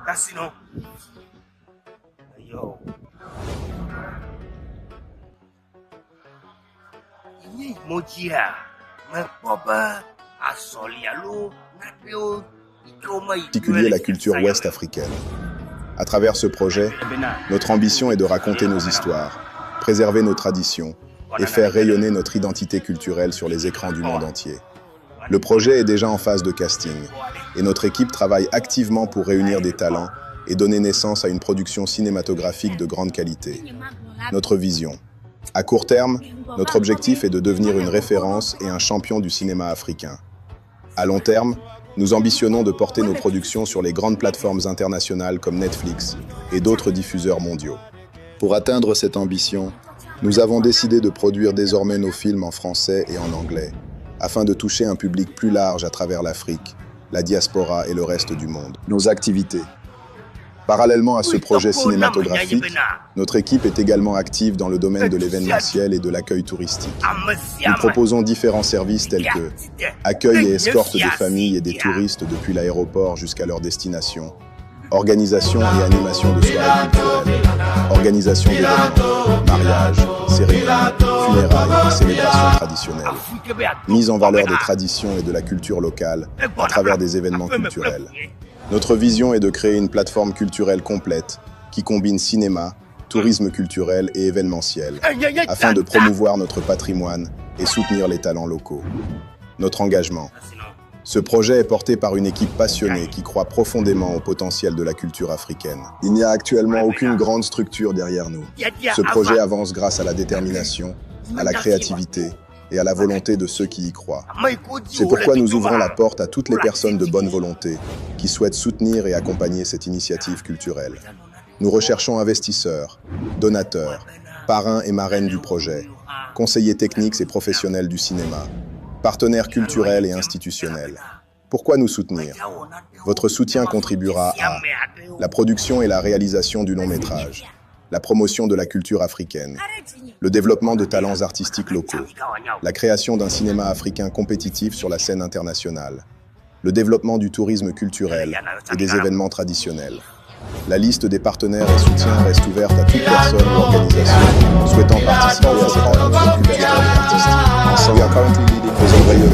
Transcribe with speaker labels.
Speaker 1: Casino. Yo. Ini mojia. Ngapa asolialo napio
Speaker 2: particulier la culture ouest africaine. À travers ce projet, notre ambition est de raconter nos histoires, préserver nos traditions et faire rayonner notre identité culturelle sur les écrans du monde entier. Le projet est déjà en phase de casting et notre équipe travaille activement pour réunir des talents et donner naissance à une production cinématographique de grande qualité. Notre vision. À court terme, notre objectif est de devenir une référence et un champion du cinéma africain. À long terme, nous ambitionnons de porter nos productions sur les grandes plateformes internationales comme Netflix et d'autres diffuseurs mondiaux. Pour atteindre cette ambition, nous avons décidé de produire désormais nos films en français et en anglais, afin de toucher un public plus large à travers l'Afrique, la diaspora et le reste du monde. Nos activités. Parallèlement à ce projet cinématographique, notre équipe est également active dans le domaine de l'événementiel et de l'accueil touristique. Nous proposons différents services tels que accueil et escorte des familles et des touristes depuis l'aéroport jusqu'à leur destination, organisation et animation de soirées culturelles, organisation d'événements, mariages, cérémonies, funérailles et célébrations traditionnelles, mise en valeur des traditions et de la culture locale à travers des événements culturels. Notre vision est de créer une plateforme culturelle complète qui combine cinéma, tourisme culturel et événementiel, afin de promouvoir notre patrimoine et soutenir les talents locaux. Notre engagement. Ce projet est porté par une équipe passionnée qui croit profondément au potentiel de la culture africaine. Il n'y a actuellement aucune grande structure derrière nous. Ce projet avance grâce à la détermination, à la créativité et à la volonté de ceux qui y croient. C'est pourquoi nous ouvrons la porte à toutes les personnes de bonne volonté qui souhaitent soutenir et accompagner cette initiative culturelle. Nous recherchons investisseurs, donateurs, parrains et marraines du projet, conseillers techniques et professionnels du cinéma, partenaires culturels et institutionnels. Pourquoi nous soutenir? Votre soutien contribuera à la production et la réalisation du long-métrage, la promotion de la culture africaine, le développement de talents artistiques locaux, la création d'un cinéma africain compétitif sur la scène internationale, le développement du tourisme culturel et des événements traditionnels. La liste des partenaires et soutiens reste ouverte à toute personne ou organisation souhaitant participer à cette aventure culturelle et artistique. Ensemble, faisons rayonner